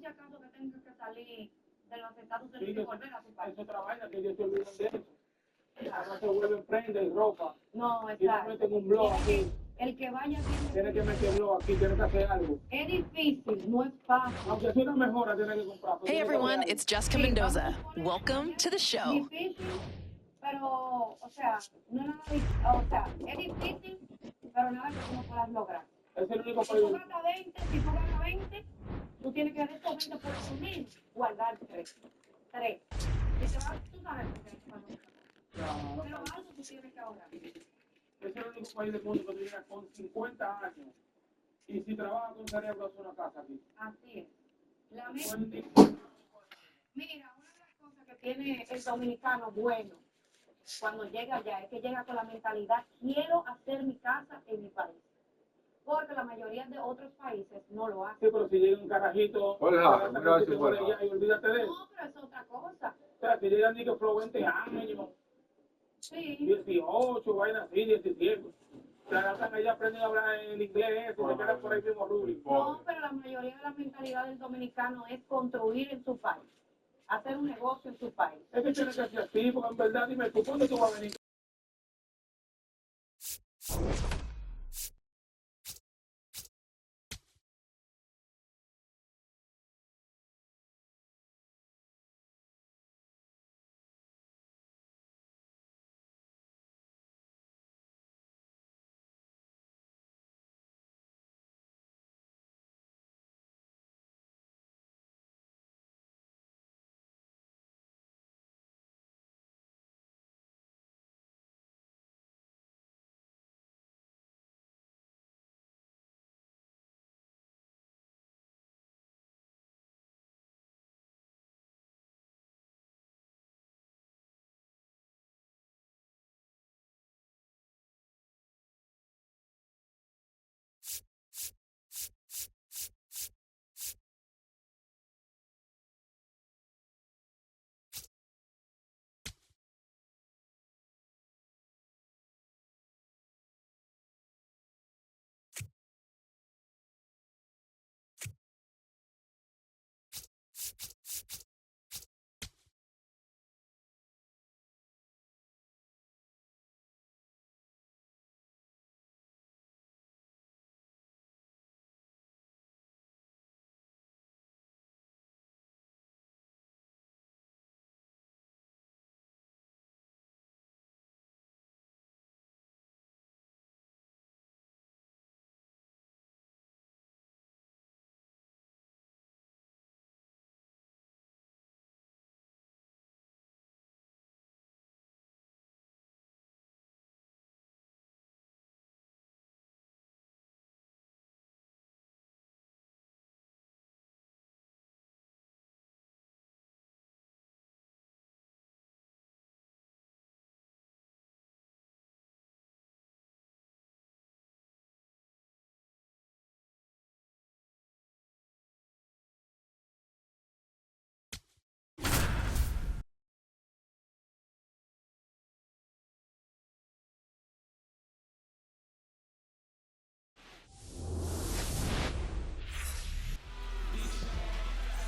si acaso que tenga que salir de los Estados Unidos y volver a su país. Es otra vaina que ellos se olvidan de eso. Ahora se vuelven prenda y ropa. No, exacto. Y no meten un blog aquí. El que vaya tiene que meter blog aquí, tiene que hacer algo. Es difícil, no es fácil. Aunque sea una mejora, tiene que comprar. Hey everyone, it's Jessica Mendoza. Welcome to the show. Difícil, pero, o sea, no es nada, o sea, es difícil, pero nada que tú no puedas lograr. Es el único si tú ganas 20, tú tienes que dar estos 20 por tu mes, guardar 3. Si te vas, tú sabes por qué. Pero algo tú tienes que ahorrar. Es el único país del mundo que tiene con 50 años. Y si trabaja con cerebro, hace una casa aquí. Así es. Mira, una de las cosas que tiene el dominicano bueno cuando llega allá es que llega con la mentalidad, quiero hacer mi casa en mi país. Porque la mayoría de otros países no lo hacen. Sí, pero si llega un carajito, hola, gracias, y olvídate de eso. No, pero es otra cosa. O sea, si llegan ni que flow 20 años, sí. 18, vaina así, 17. Se adaptan allá, aprenden a hablar el inglés, y se quedan por ahí mismo rubio. No, pero la mayoría de la mentalidad del dominicano es construir en su país, hacer un negocio en su país. Es que tiene que ser así, porque en verdad, dime, ¿tú cuándo tú vas a venir?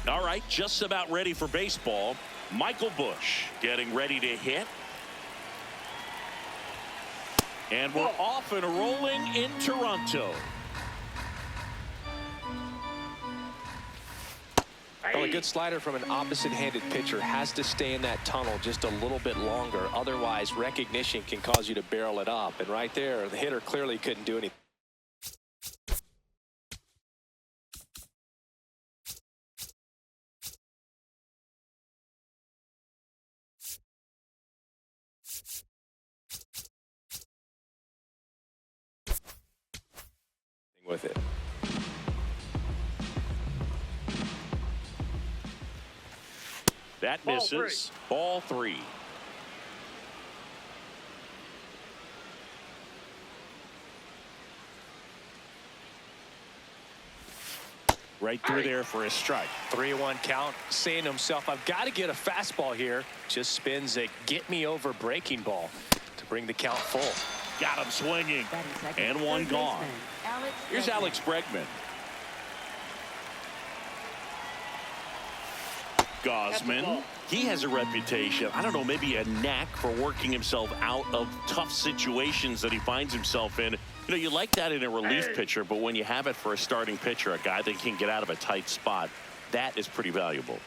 All right, just about ready for baseball. Michael Busch getting ready to hit. And we're off and rolling in Toronto. Well, a good slider from an opposite-handed pitcher has to stay in that tunnel just a little bit longer. Otherwise, recognition can cause you to barrel it up. And right there, the hitter clearly couldn't do anything. With it. That misses. Ball 3. Right through there for a strike. 3-1 count, saying to himself, I've got to get a fastball here. Just spins a get me over breaking ball to bring the count full. Got him swinging. And one gone. Here's Alex Bregman. Gausman. He has a reputation, I don't know, maybe a knack for working himself out of tough situations that he finds himself in. You know, you like that in a relief pitcher, but when you have it for a starting pitcher, a guy that can get out of a tight spot, that is pretty valuable.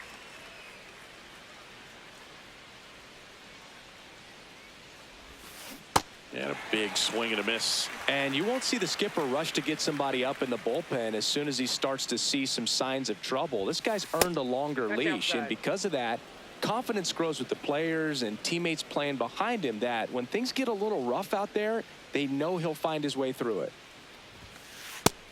And a big swing and a miss. And you won't see the skipper rush to get somebody up in the bullpen as soon as he starts to see some signs of trouble. This guy's earned a longer leash, and because of that, confidence grows with the players and teammates playing behind him, that when things get a little rough out there, they know he'll find his way through it.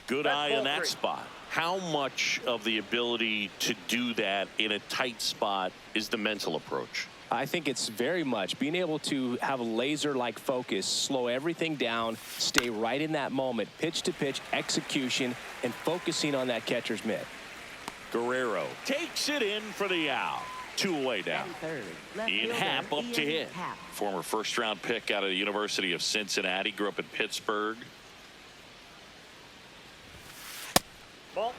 Good eye on that spot. How much of the ability to do that in a tight spot is the mental approach? I think it's very much being able to have a laser-like focus, slow everything down, stay right in that moment, pitch to pitch execution, and focusing on that catcher's mitt. Guerrero takes it in for the out. 2 away now. Ian Happ up to hit. Former first-round pick out of the University of Cincinnati. Grew up in Pittsburgh. Ball.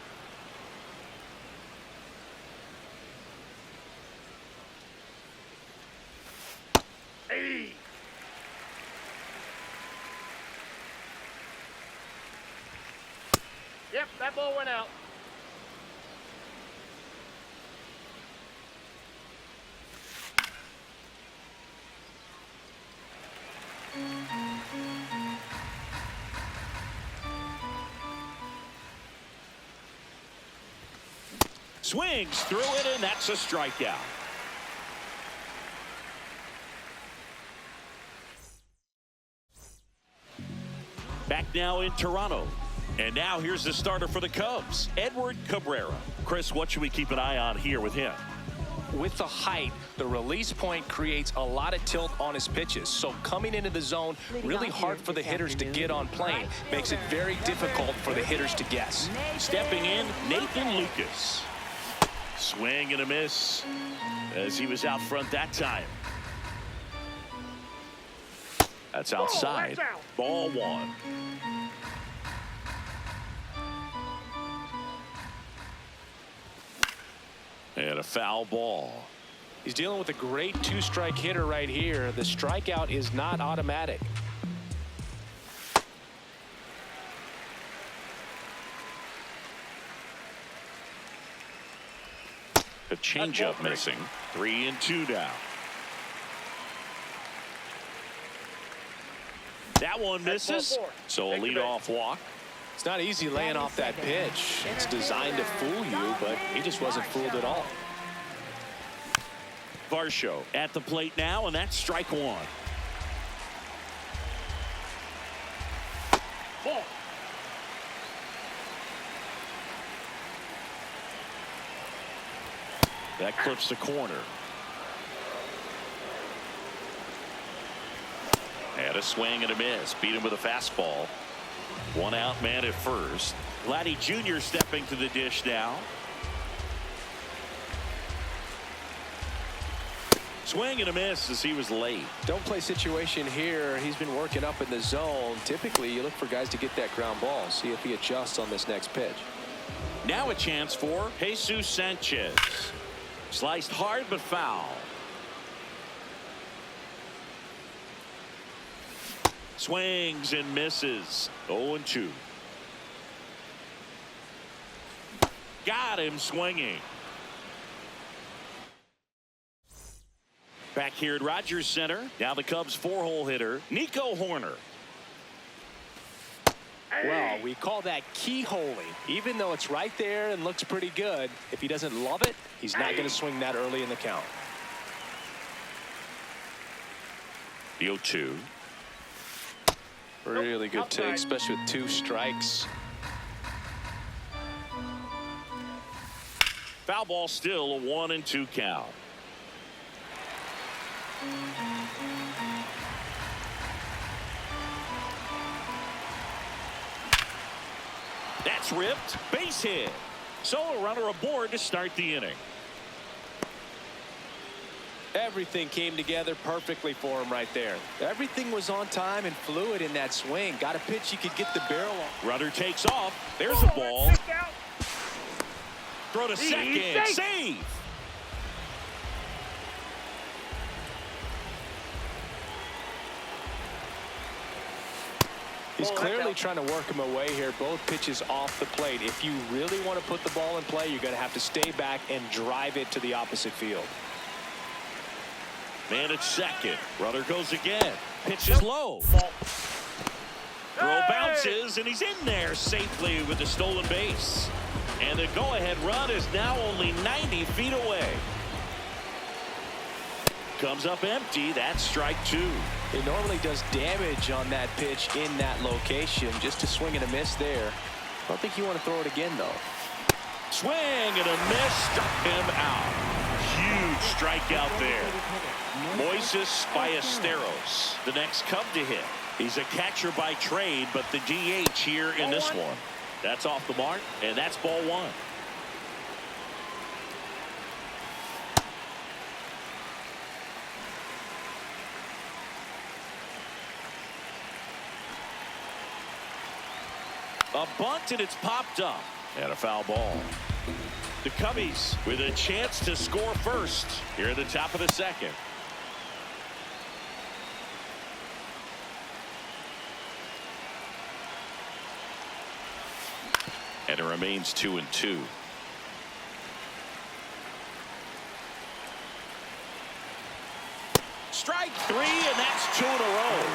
Hey. Yep, that ball went out. Swings through it, and that's a strikeout. Back now in Toronto. And now here's the starter for the Cubs, Edward Cabrera. Chris, what should we keep an eye on here with him? With the height, the release point creates a lot of tilt on his pitches. So coming into the zone, really hard for the hitters to get on plane. Makes it very difficult for the hitters to guess. Stepping in, Nathan Lucas. Swing and a miss as he was out front that time. That's outside. Ball 1. And a foul ball. He's dealing with a great 2-strike hitter right here. The strikeout is not automatic. The changeup missing. 3-2 now. That one misses. So a leadoff walk. It's not easy laying off that pitch. It's designed to fool you, but he just wasn't fooled at all. Varsho at the plate now, and that's strike 1. Ball. That clips the corner. And a swing and a miss. Beat him with a fastball. 1 out man at first. Vladdy Jr. stepping to the dish now. Swing and a miss as he was late. Don't play situation here. He's been working up in the zone. Typically, you look for guys to get that ground ball. See if he adjusts on this next pitch. Now a chance for Jesus Sanchez. Sliced hard but foul. Swings and misses. 0-2. Got him swinging. Back here at Rogers Center. Now the Cubs 4-hole hitter, Nico Hoerner. Well, we call that keyholing. Even though it's right there and looks pretty good, if he doesn't love it, he's not going to swing that early in the count. The 0-2. Really good take, especially with 2 strikes. Foul ball, still a 1-2 count. That's ripped. Base hit. So a runner aboard to start the inning. Everything came together perfectly for him right there. Everything was on time and fluid in that swing. Got a pitch he could get the barrel on. Runner takes off. There's a ball. Throw to second. Save. He's clearly trying to work him away here. Both pitches off the plate. If you really want to put the ball in play, you're going to have to stay back and drive it to the opposite field. Man at second. Runner goes again. Pitch is low. Throw bounces, and he's in there safely with the stolen base. And the go-ahead run is now only 90 feet away. Comes up empty. That's strike two. It normally does damage on that pitch in that location. Just a swing and a miss there. I don't think you want to throw it again, though. Swing and a miss. Struck him out. Huge strikeout there. Moises Ballesteros, the next Cub to hit. He's a catcher by trade, but the DH here in this one. That's off the mark, and that's ball one. A bunt, and it's popped up. And a foul ball. The Cubbies with a chance to score first here at the top of the second. And it remains 2-2. Strike three, and that's two in a row.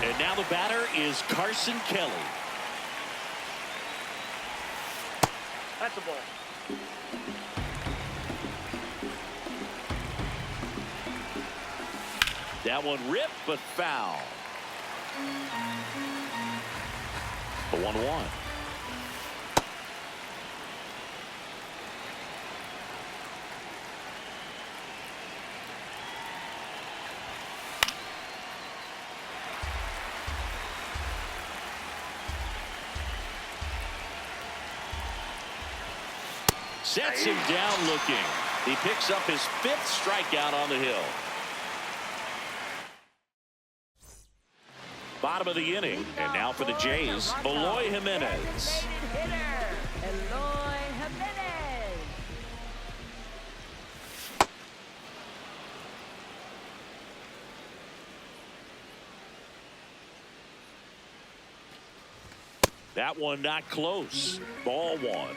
And now the batter is Carson Kelly. That's a ball. That one ripped, but foul. The 1-1. Sets him down looking. He picks up his fifth strikeout on the hill. Bottom of the inning, and now for the Jays, Eloy Jimenez. That one not close. Ball one.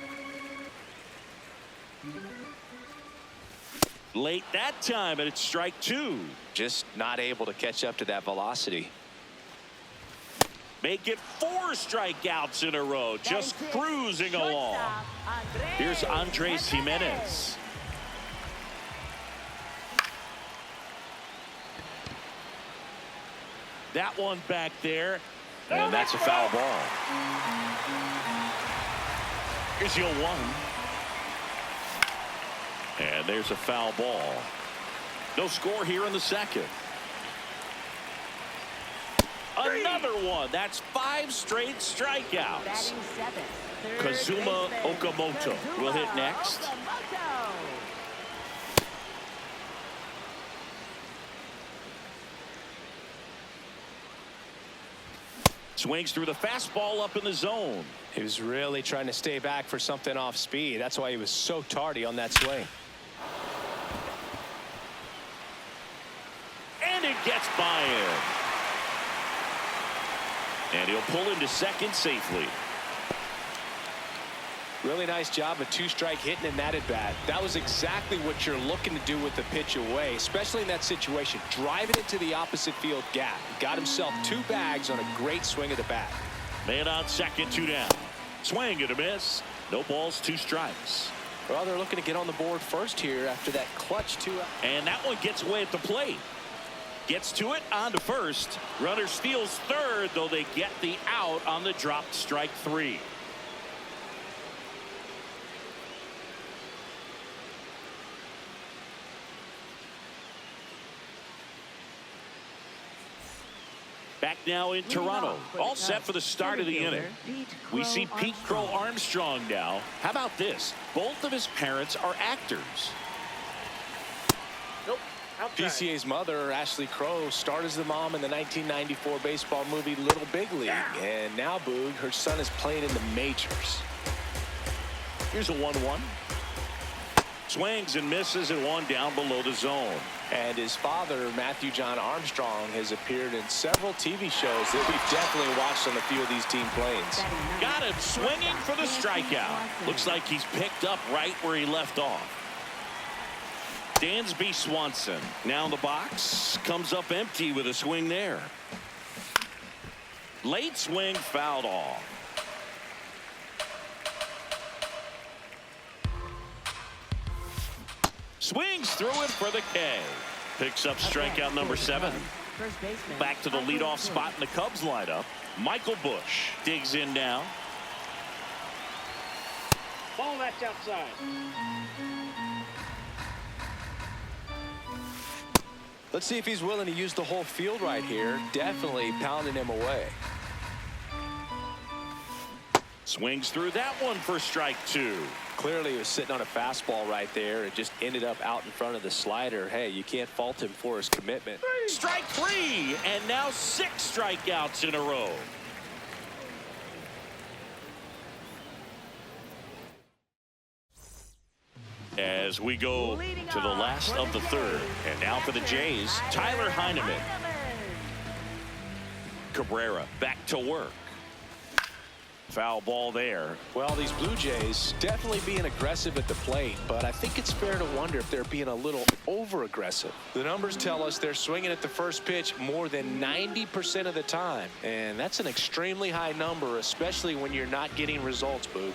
Late that time, and it's strike two. Just not able to catch up to that velocity. Make it 4 strikeouts in a row, just cruising along. Here's Andres Jimenez. That one back there, and that's a foul ball. Here's your 1. And there's a foul ball. No score here in the second. Another one. That's 5 straight strikeouts. Kazuma Okamoto will hit next. Swings through the fastball up in the zone. He was really trying to stay back for something off speed. That's why he was so tardy on that swing. And it gets by him. And he'll pull him to second safely. Really nice job of 2-strike hitting in that at bat. That was exactly what you're looking to do with the pitch away, especially in that situation. Driving it to the opposite field gap. Got himself 2 bags on a great swing of the bat. Man on second, 2 down. Swing and a miss. No balls, 2 strikes. Well, they're looking to get on the board first here after that clutch 2. And that one gets away at the plate. Gets to it on to first. Runner steals third, though they get the out on the dropped strike 3. Back now in Toronto, all set for the start of the inning. We see Pete Crow Armstrong now. How about this? Both of his parents are actors. PCA's mother, Ashley Crow, starred as the mom in the 1994 baseball movie Little Big League. And now, Boog, her son is playing in the majors. Here's a 1-1. Swings and misses and one down below the zone. And his father, Matthew John Armstrong, has appeared in several TV shows that we've definitely watched on a few of these team planes. Got him swinging for the strikeout. Looks like he's picked up right where he left off. Dansby Swanson now in the box. Comes up empty with a swing there. Late swing fouled off. Swings through it for the K. Picks up strikeout number 7. Back to the leadoff spot in the Cubs lineup. Michael Busch digs in now. Ball that's outside. Let's see if he's willing to use the whole field right here. Definitely pounding him away. Swings through that one for strike 2. Clearly he was sitting on a fastball right there and just ended up out in front of the slider. Hey, you can't fault him for his commitment. Strike 3, and now 6 strikeouts in a row. As we go to the last of the third, and now for the Jays, Tyler Heineman. Cabrera back to work. Foul ball there. Well, these Blue Jays definitely being aggressive at the plate, but I think it's fair to wonder if they're being a little over-aggressive. The numbers tell us they're swinging at the first pitch more than 90% of the time, and that's an extremely high number, especially when you're not getting results, Boo.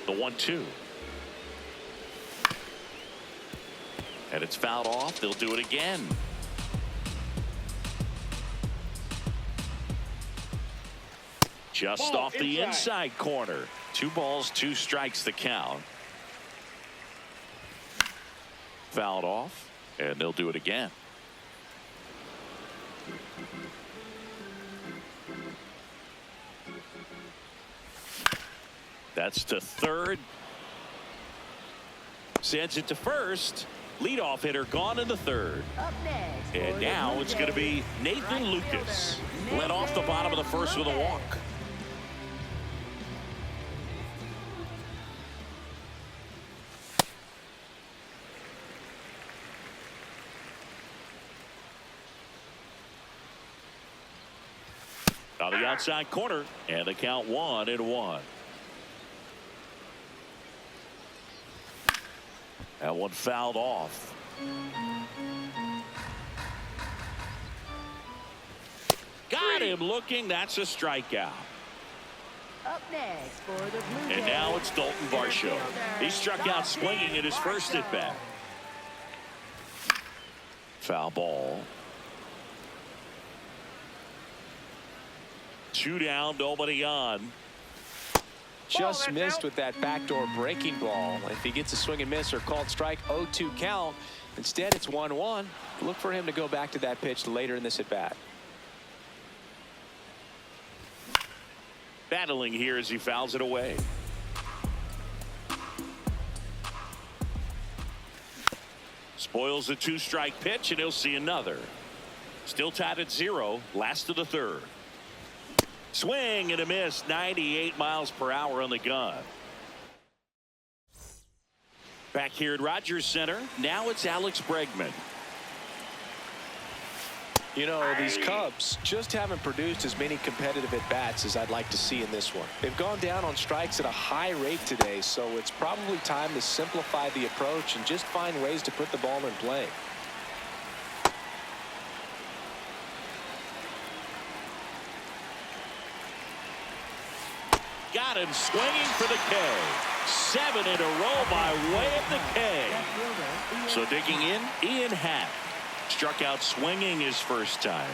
The 1-2. And it's fouled off. They'll do it again. Just off the inside corner. 2 balls, 2 strikes the count. Fouled off, and they'll do it again. That's to third. Sends it to first. Leadoff hitter gone in the third. And now it's going to be Nathan Lucas. Led off the bottom of the first with a walk. On the outside corner, and the count 1-1. That one fouled off. Got him looking. That's a strikeout. Up next for the Blue Jays. And now it's Dalton Varsho. He struck out swinging at his first at bat. Foul ball. 2 down, nobody on. Just missed with that backdoor breaking ball. If he gets a swing and miss or called strike, 0-2 count. Instead, it's 1-1. Look for him to go back to that pitch later in this at bat. Battling here as he fouls it away. Spoils the 2-strike pitch, and he'll see another. Still tied at 0, last of the third. Swing and a miss, 98 miles per hour on the gun. Back here at Rogers Center, now it's Alex Bregman. You know, these Cubs just haven't produced as many competitive at-bats as I'd like to see in this one. They've gone down on strikes at a high rate today, so it's probably time to simplify the approach and just find ways to put the ball in play. Got him swinging for the K. 7 in a row by way of the K. So digging in, Ian Happ. Struck out swinging his first time.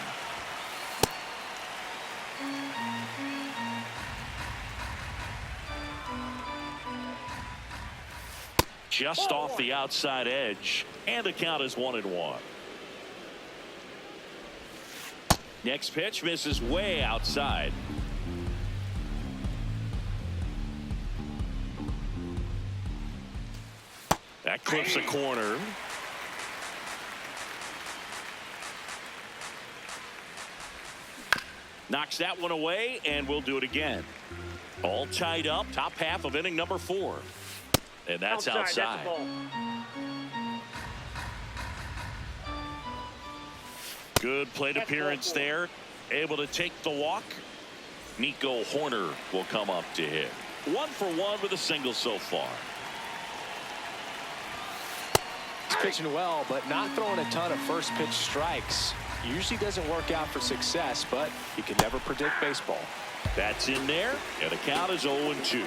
Just off the outside edge, and the count is 1-1. Next pitch misses way outside. That clips a corner. Knocks that one away, and we'll do it again. All tied up, top half of inning number 4. And that's outside. That's a ball. Good plate appearance there. Able to take the walk. Nico Horner will come up to hit. 1 for 1 with a single so far. He's pitching well, but not throwing a ton of first pitch strikes. Usually doesn't work out for success, but you can never predict baseball. That's in there, and the count is 0-2.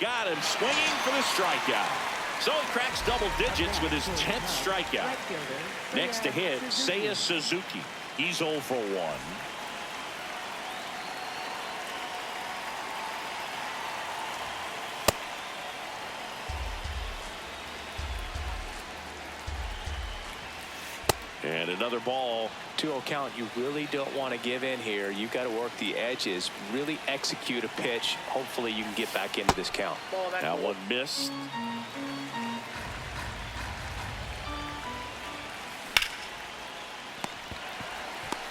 Got him swinging for the strikeout. So he cracks double digits with his 10th strikeout. Next to hit, Seiya Suzuki. He's 0 for 1. And another ball. 2-0 count. You really don't want to give in here. You've got to work the edges, really execute a pitch. Hopefully you can get back into this count. That one missed.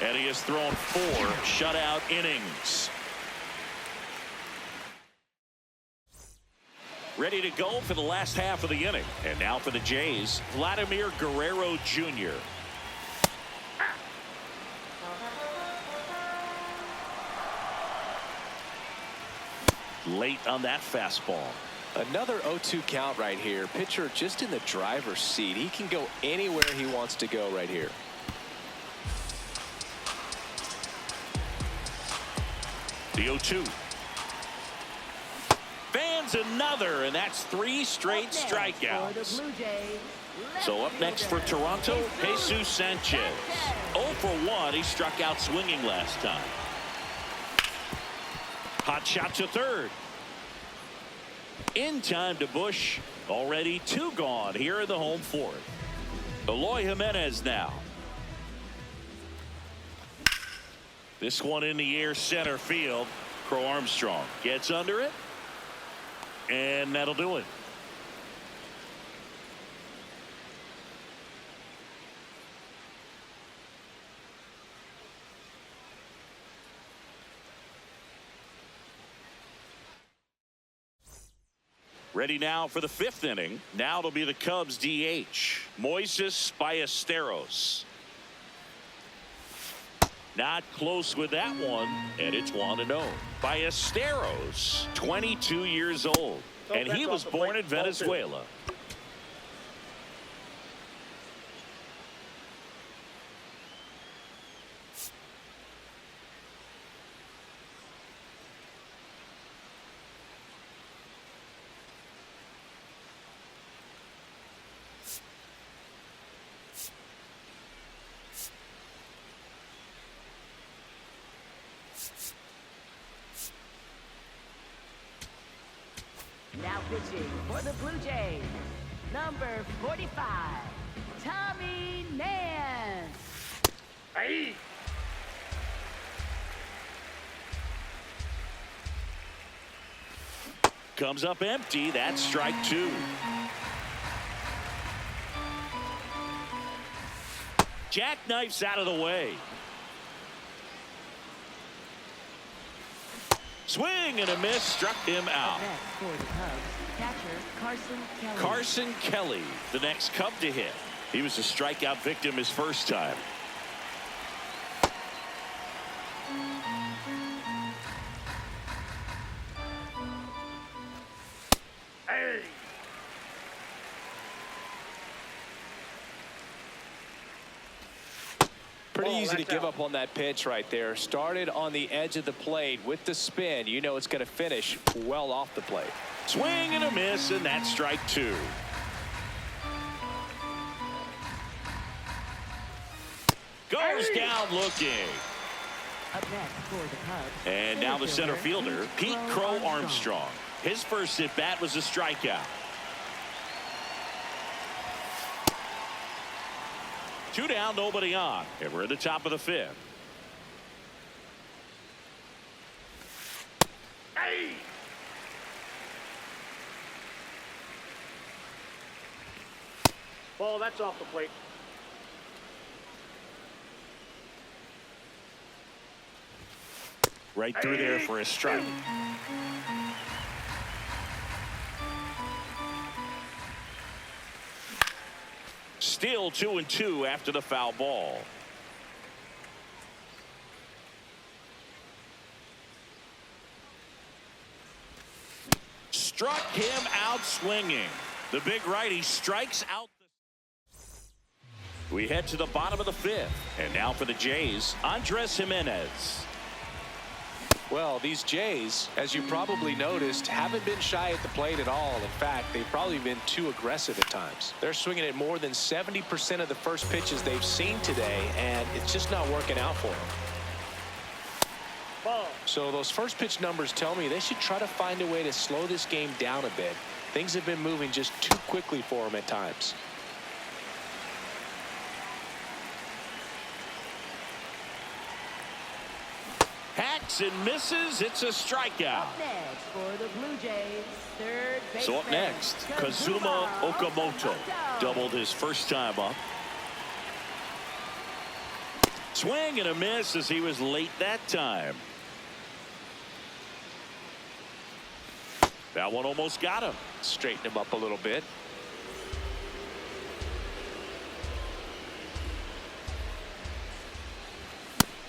And he has thrown 4 shutout innings. Ready to go for the last half of the inning. And now for the Jays, Vladimir Guerrero Jr. Late on that fastball. Another 0-2 count right here. Pitcher just in the driver's seat. He can go anywhere he wants to go right here. The 0-2. Fans another, and that's 3 straight strikeouts. So up next for Toronto, Jesus Sanchez. 0 for 1. He struck out swinging last time. Hot shot to third. In time to Bush. Already 2 gone here in the home 4th. Eloy Jimenez now. This one in the air center field. Crow Armstrong gets under it. And that'll do it. Ready now for the 5th inning. Now it'll be the Cubs DH, Moises Ballesteros. Not close with that one, and it's 1-0. Ballesteros, 22 years old, and he was born in Venezuela. Now pitching for the Blue Jays, number 45, Tommy Nance. Hey. Comes up empty. That's strike 2. Jackknifes out of the way. Swing and a miss, struck him out. Next for the Cubs, catcher Carson Kelly. Carson Kelly, the next Cub to hit. He was a strikeout victim his first time. Hey. Pretty Oh, easy to that's give out. up on that pitch right there. Started on the edge of the plate with the spin. You know it's going to finish well off the plate. Swing and a miss, and that's strike 2. Goes down looking. Up next for the Cubs, And now the center fielder, Pete Crow Armstrong. His first at bat was a strikeout. 2 down, nobody on, and we're at the top of the 5th. Hey. Ball, that's off the plate. Right through there for a strike. Still 2-2 after the foul ball. Struck him out swinging. The big righty strikes out. We head to the bottom of the fifth. And now for the Jays, Andres Jimenez. Well, these Jays, as you probably noticed, haven't been shy at the plate at all. In fact, they've probably been too aggressive at times. They're swinging at more than 70% of the first pitches they've seen today, and it's just not working out for them. So those first pitch numbers tell me they should try to find a way to slow this game down a bit. Things have been moving just too quickly for them at times. Hacks and misses. It's a strikeout. Up next for the Blue Jays, third baseman. So up next, Kazuma Okamoto doubled his first time up. Swing and a miss as he was late that time. That one almost got him. Straighten him up a little bit.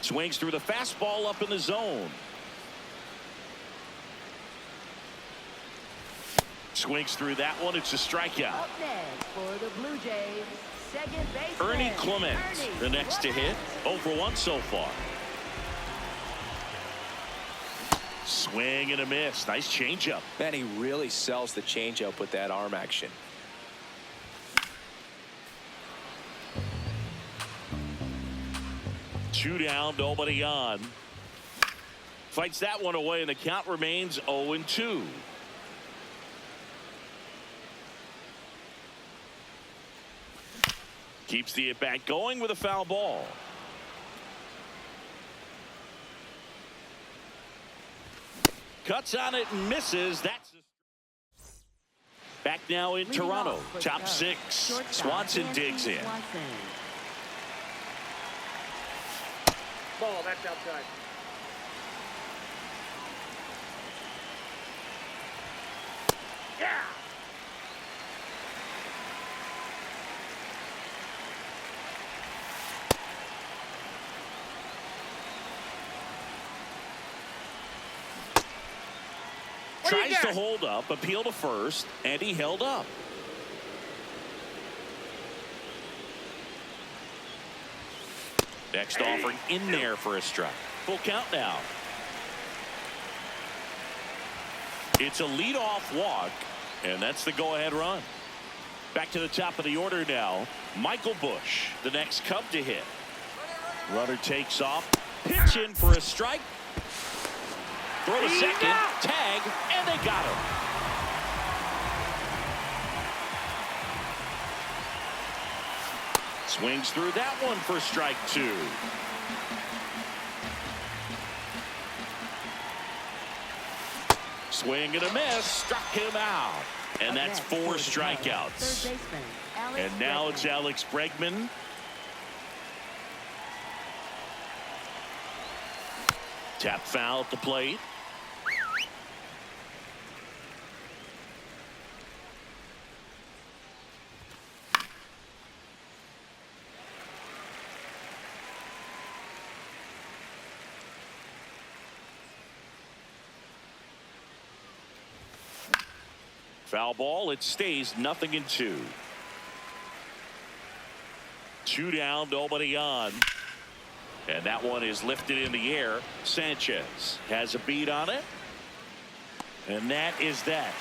Swings through the fastball up in the zone. Swings through that one. It's a strikeout. Up next for the Blue Jays, second baseman. Ernie Clement, the next to hit. 0 for 1 so far. Swing and a miss. Nice changeup. Man, he really sells the changeup with that arm action. Two down, nobody on. Fights that one away, and the count remains 0-2. Keeps the at-bat going with a foul ball. Cuts on it and misses. That's back now in Toronto. Top 6. Swanson digs in. Ball, that's outside. Yeah! Tries to hold up, appeal to first, and he held up. Next offering in there for a strike. Full count now. It's a leadoff walk, and that's the go-ahead run. Back to the top of the order now. Michael Busch, the next Cub to hit. Runner takes off. Pitch in for a strike. Throw to second. Tag, and they got him. Swings through that one for strike 2. Swing and a miss. Struck him out. And that's 4 strikeouts. And now it's Alex Bregman. Tap foul at the plate. Foul ball. It stays 0-2. 2 down, nobody on. And that one is lifted in the air. Sanchez has a beat on it. And that is that.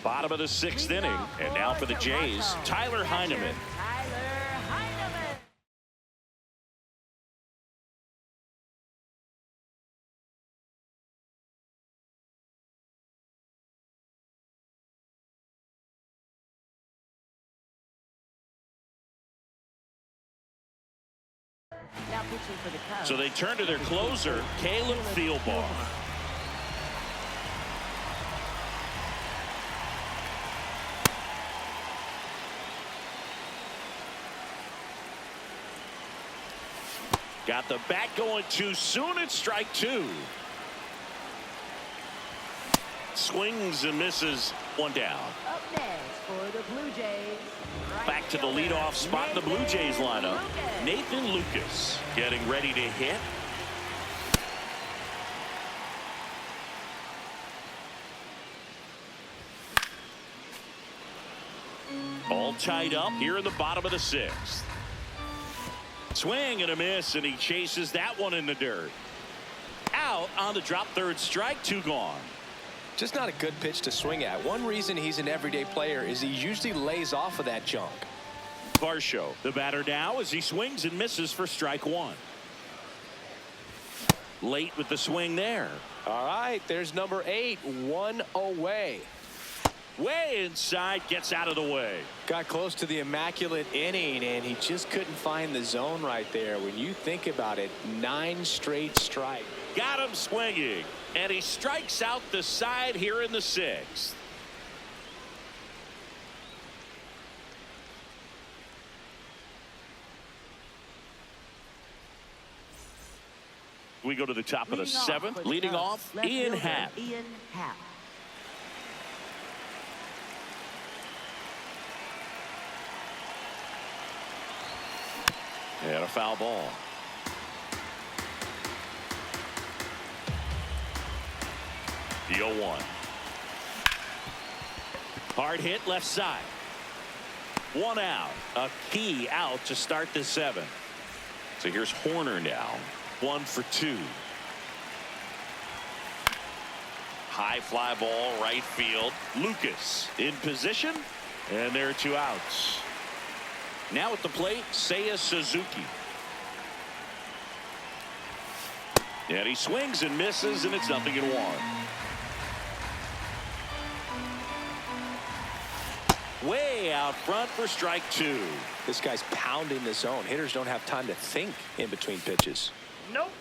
Bottom of the 6th inning. And now for the Jays, Tyler Heineman. Now pitching for the Cubs. So they turn to their closer, Caleb Thielbar. Got the bat going too soon. It's strike two. Swings and misses. One down. Up next for the Blue Jays. Back to the leadoff spot in the Blue Jays lineup. Nathan Lucas getting ready to hit. All tied up here in the bottom of the sixth. Swing and a miss, and he chases that one in the dirt. Out on the drop, third strike, two gone. Just not a good pitch to swing at. One reason he's an everyday player is he usually lays off of that junk. Varsho, the batter now, as he swings and misses for strike one. Late with the swing there. All right, there's number 8, one away. Way inside, gets out of the way. Got close to the immaculate inning, and he just couldn't find the zone right there. When you think about it, 9 straight strikes. Got him swinging, and he strikes out the side here in the sixth. We go to the top of the seventh. Leading off, Ian Happ. Ian Happ. And a foul ball. The 0-1. Hard hit left side. One out. A key out to start the seventh. So here's Horner now. 1 for 2. High fly ball right field. Lucas in position, and there are 2 outs. Now at the plate, Seiya Suzuki. And he swings and misses, and it's 0-1. Way out front for strike 2. This guy's pounding the zone. Hitters don't have time to think in between pitches. Nope.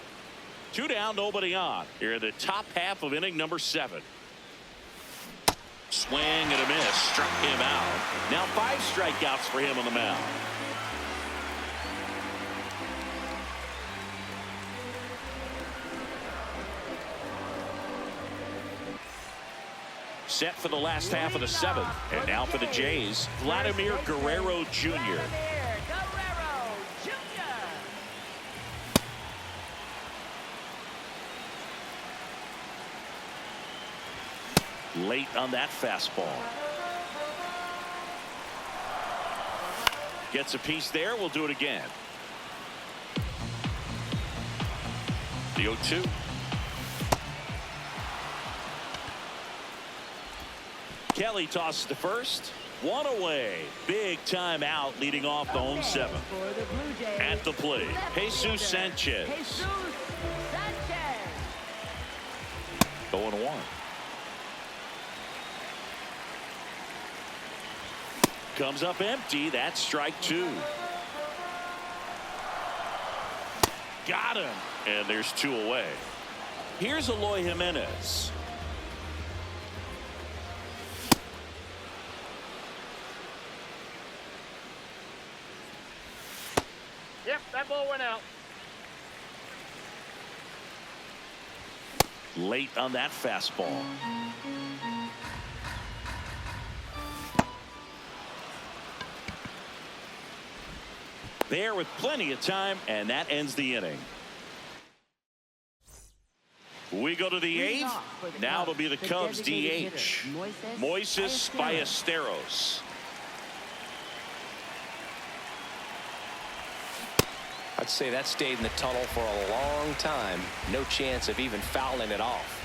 2 down, nobody on. Here in the top half of inning number 7. Swing and a miss. Struck him out. Now 5 strikeouts for him on the mound. Set for the last half of the 7th. And now for the Jays, Vladimir Guerrero Jr. Late on that fastball. Gets a piece there. We'll do it again. The 0-2. Kelly tosses to first. 1 away. Big time out leading off the home 7th. At the plate, Jesus Sanchez. 0-1. Comes up empty. That's strike 2. Got him. And there's 2 away. Here's Eloy Jimenez. Yep, that ball went out. Late on that fastball. There with plenty of time, and that ends the inning. We go to the 8th. Now it'll be the Cubs DH, Moises Ballesteros. I'd say that stayed in the tunnel for a long time. No chance of even fouling it off.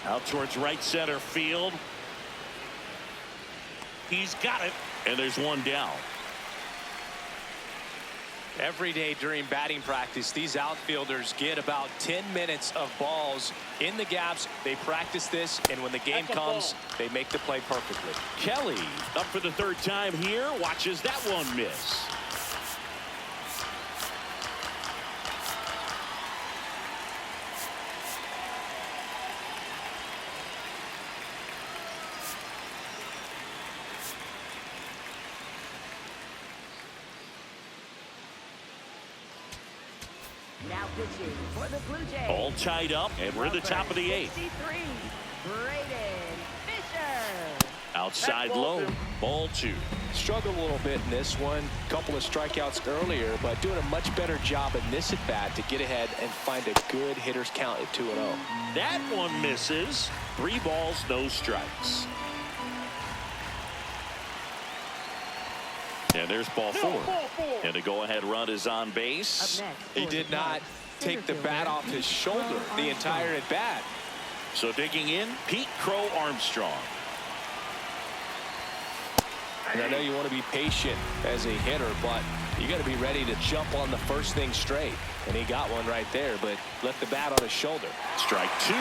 Out towards right center field. He's got it, and there's 1 down. Every day during batting practice, these outfielders get about 10 minutes of balls in the gaps. They practice this, and when the game comes, they make the play perfectly. Kelly up for the 3rd time here. Watches that one miss. Now pitching for the Blue Jays. All tied up, and we're in the top of the 8th. 63, Braden Fisher. Outside low, ball 2. Struggled a little bit in this one. Couple of strikeouts earlier, but doing a much better job in this at bat to get ahead and find a good hitter's count at 2-0. That one misses. 3 balls, no strikes. And there's ball 4. And the go-ahead run is on base. He did not take the bat off his shoulder the entire at bat. So digging in, Pete Crow Armstrong. And I know you want to be patient as a hitter, but you got to be ready to jump on the first thing straight. And he got one right there, but left the bat on his shoulder. Strike 2.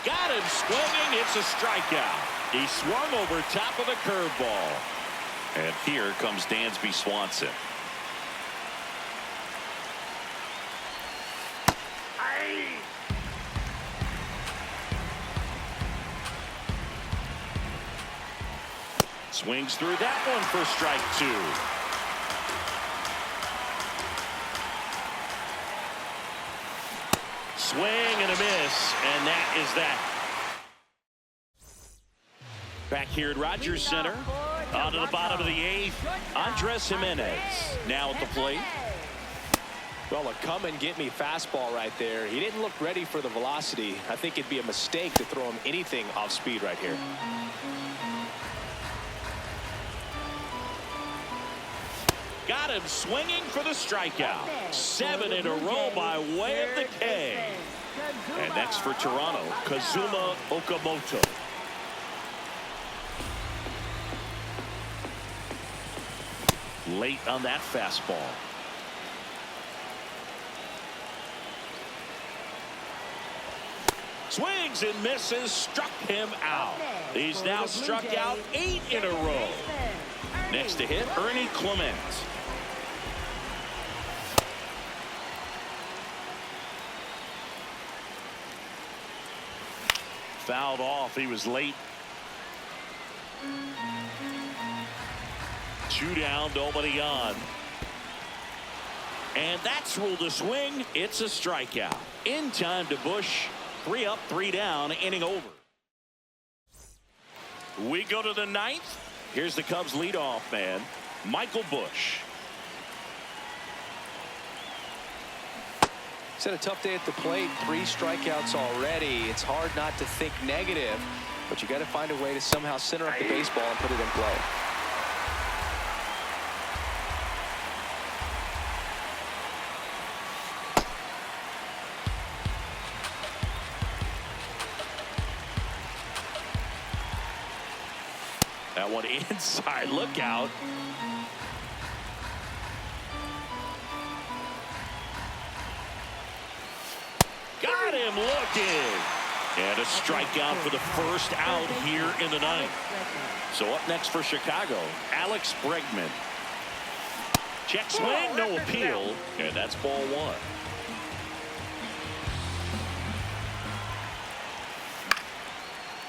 Got him swinging. It's a strikeout. He swung over top of the curveball. And here comes Dansby Swanson. Swings through that one for strike 2. Swing and a miss, and that is that. Back here at Rogers Center, on to the bottom of the 8th, Andres Jimenez now at the plate. Well, a come and get me fastball right there. He didn't look ready for the velocity. I think it'd be a mistake to throw him anything off speed right here. Got him swinging for the strikeout. 7 in a row by way of the K. And next for Toronto, Kazuma Okamoto. Late on that fastball. Swings and misses, struck him out. He's now struck out 8 in a row. Next to hit, Ernie Clement. Fouled off. He was late. 2 down, nobody on. And that's ruled a swing. It's a strikeout. In time to Bush. 3 up, 3 down, inning over. We go to the 9th. Here's the Cubs leadoff man, Michael Bush. He's had a tough day at the plate. 3 strikeouts already. It's hard not to think negative, but you got to find a way to somehow center up the baseball and put it in play. That one inside, look out. Got him looking. And a strikeout for the first out here in the 9th. So up next for Chicago, Alex Bregman. Check swing, no appeal. And that's ball 1.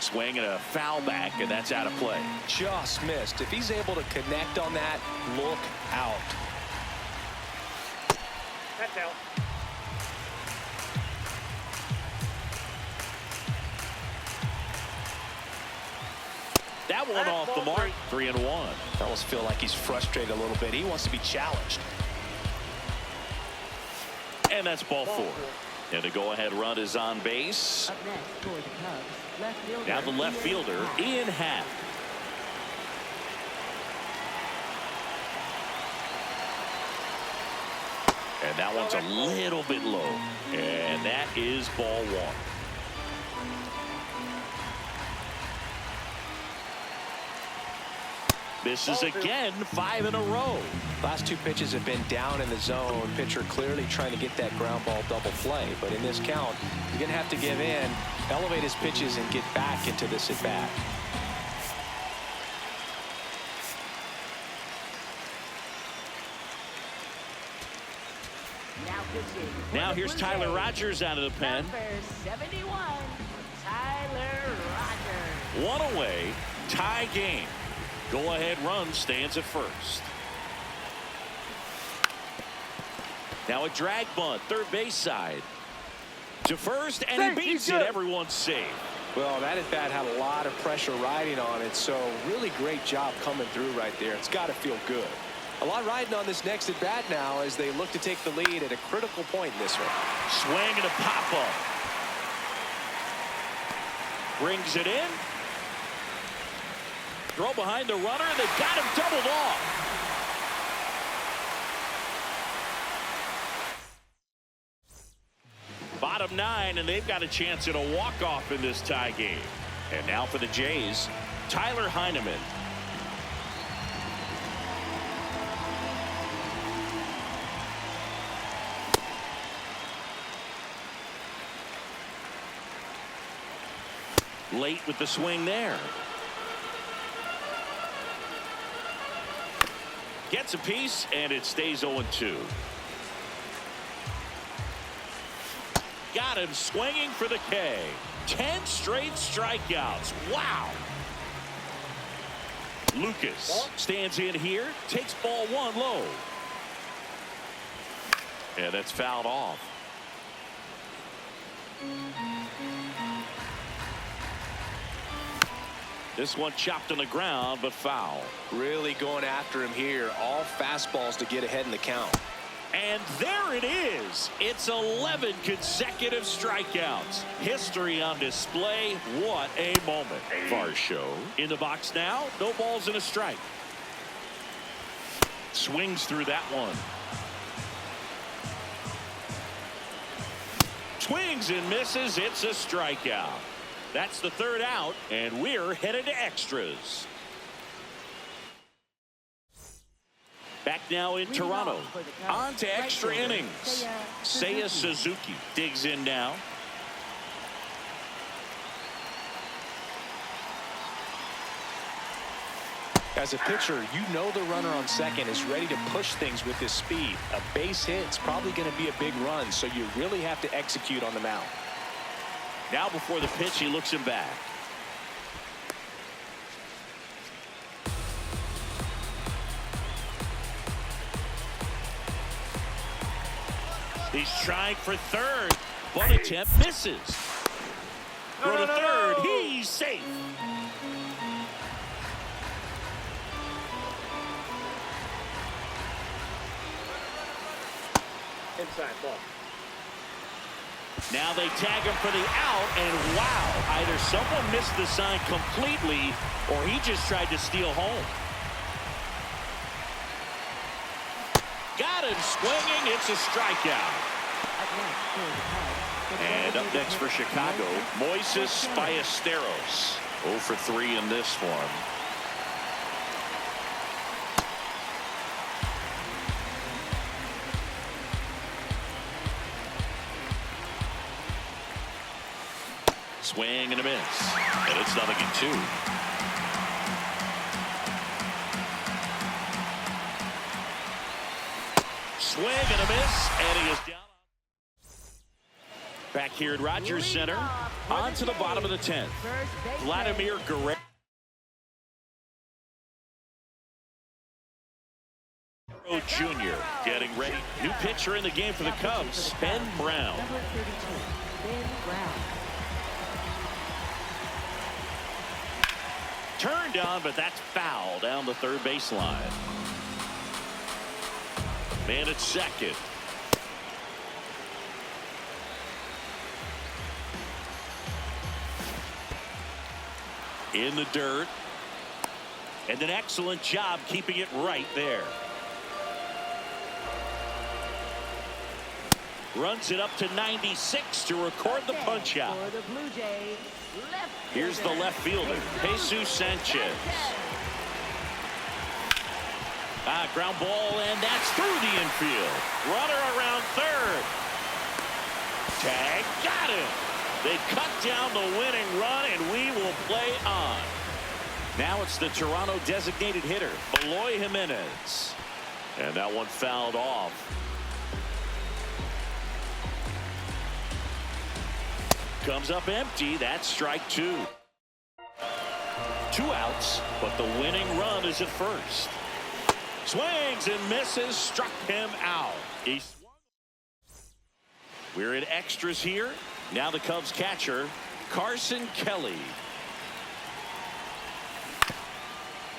Swing and a foul back, and that's out of play. Just missed. If he's able to connect on that, look out. That's out. That one off the mark. 3-1. I almost feel like he's frustrated a little bit. He wants to be challenged. And that's ball 4. And the go-ahead run is on base. Up next for the Cubs, left fielder. Now the left fielder, Ian Happ. And that one's a little bit low. And that is ball 1. Misses again, 5 in a row. Last 2 pitches have been down in the zone. Pitcher clearly trying to get that ground ball double play. But in this count, you're going to have to give in, elevate his pitches, and get back into this at bat. Now here's Tyler Rogers out of the pen. Number 71, Tyler Rogers. One away, tie game. Go-ahead run stands at first. Now a drag bunt, third base side. To first, and he beats it. Everyone's safe. Well, that at bat had a lot of pressure riding on it, so really great job coming through right there. It's got to feel good. A lot riding on this next at bat now as they look to take the lead at a critical point in this one. Swing and a pop-up. Brings it in. Throw behind the runner. They've got him doubled off. Bottom 9, and they've got a chance at a walk-off in this tie game. And now for the Jays, Tyler Heineman. Late with the swing there. Gets a piece, and it stays 0-2. Got him swinging for the K. 10 straight strikeouts. Wow. Lucas stands in here, takes ball 1 low. And that's fouled off. This one chopped on the ground, but foul. Really going after him here. All fastballs to get ahead in the count. And there it is. It's 11 consecutive strikeouts. History on display. What a moment. Varsho in the box now. No balls and a strike. Swings through that one. Swings and misses. It's a strikeout. That's the 3rd out, and we're headed to extras. Back now in Toronto. On to extra innings. Seiya Suzuki digs in now. As a pitcher, you know the runner on second is ready to push things with his speed. A base hit's probably going to be a big run, so you really have to execute on the mound. Now before the pitch, he looks him back. He's trying for third. Bunt attempt misses. Go to third. He's safe. Inside ball. Now they tag him for the out, and wow, either someone missed the sign completely or he just tried to steal home. Got him swinging. It's a strikeout. And up next for Chicago, Moises Ballesteros. 0 for 3 in this one. Swing and a miss. And it's 0-2. Swing and a miss, and he is down. Back here at Rogers Center, on to the bottom of the 10th. Vladimir Guerrero Jr. getting ready. New pitcher in the game for the Cubs, Ben Brown. Number 32, Ben Brown. Turned on, but that's foul down the third baseline. Man at second. In the dirt. And an excellent job keeping it right there. Runs it up to 96 to record the punch out. For the Blue Jays, left Here's the left fielder, Jesus Sanchez. Ground ball, and that's through the infield. Runner around third. Tag, got him. They cut down the winning run, and we will play on. Now it's the Toronto designated hitter, Eloy Jimenez. And that one fouled off. Comes up empty. That's strike 2. 2 outs, but the winning run is at first. Swings and misses, struck him out. We're in extras here. Now the Cubs catcher, Carson Kelly.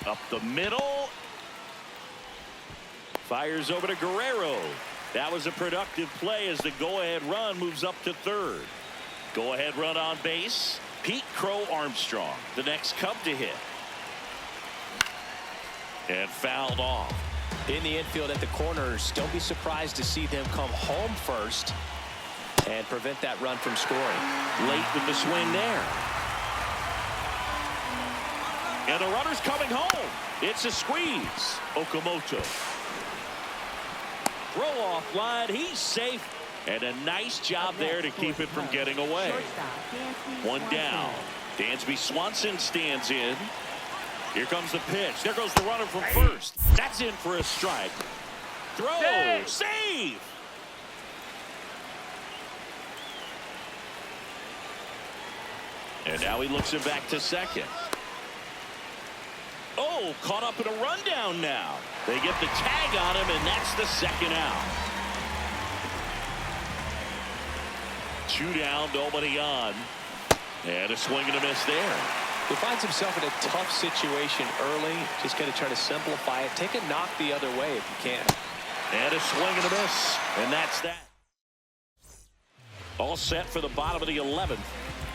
Up the middle. Fires over to Guerrero. That was a productive play as the go-ahead run moves up to third. Go-ahead run on base. Pete Crow Armstrong, the next Cub to hit. And fouled off. In the infield at the corners, don't be surprised to see them come home first and prevent that run from scoring. Late with the swing there. And the runner's coming home. It's a squeeze. Okamoto. Throw off line. He's safe. And a nice job there to keep it from getting away. 1 down. Dansby Swanson stands in. Here comes the pitch. There goes the runner from first. That's in for a strike. Throw. Save. And now he looks it back to second. Oh, caught up in a rundown now. They get the tag on him, and that's the second out. 2 down, nobody on. And a swing and a miss there. He finds himself in a tough situation early. Just going to try to simplify it. Take a knock the other way if you can. And a swing and a miss. And that's that. All set for the bottom of the 11th.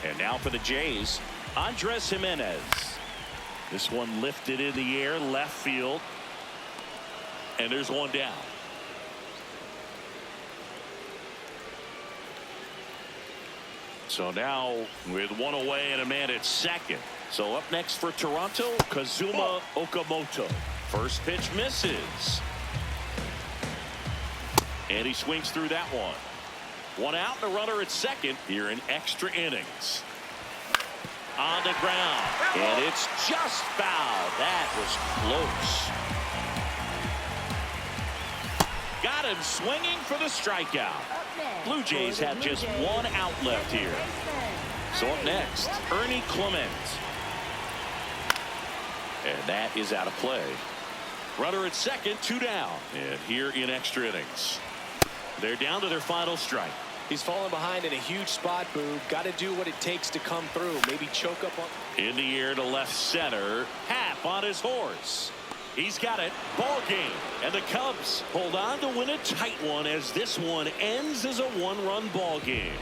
And now for the Jays, Andres Jimenez. This one lifted in the air, left field. And there's 1 down. So now with 1 away and a man at second. So up next for Toronto, Kazuma Okamoto. First pitch misses. And he swings through that one. 1 out and a runner at second here in extra innings. On the ground. And it's just foul. That was close. Got him swinging for the strikeout. Blue Jays have just 1 out left here. So up next, Ernie Clement. And that is out of play. Runner at second, 2 down. And here in extra innings. They're down to their final strike. He's fallen behind in a huge spot, Boog. Got to do what it takes to come through. Maybe choke up on. In the air to left center. Happ on his horse. He's got it. Ball game. And the Cubs hold on to win a tight one as this one ends as a 1-run ball game.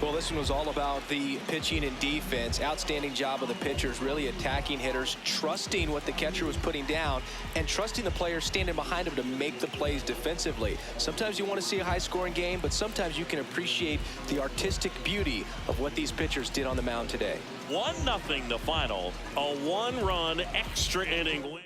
Well, this one was all about the pitching and defense. Outstanding job of the pitchers, really attacking hitters, trusting what the catcher was putting down, and trusting the players standing behind him to make the plays defensively. Sometimes you want to see a high-scoring game, but sometimes you can appreciate the artistic beauty of what these pitchers did on the mound today. 1-0 the final. A 1-run extra inning win.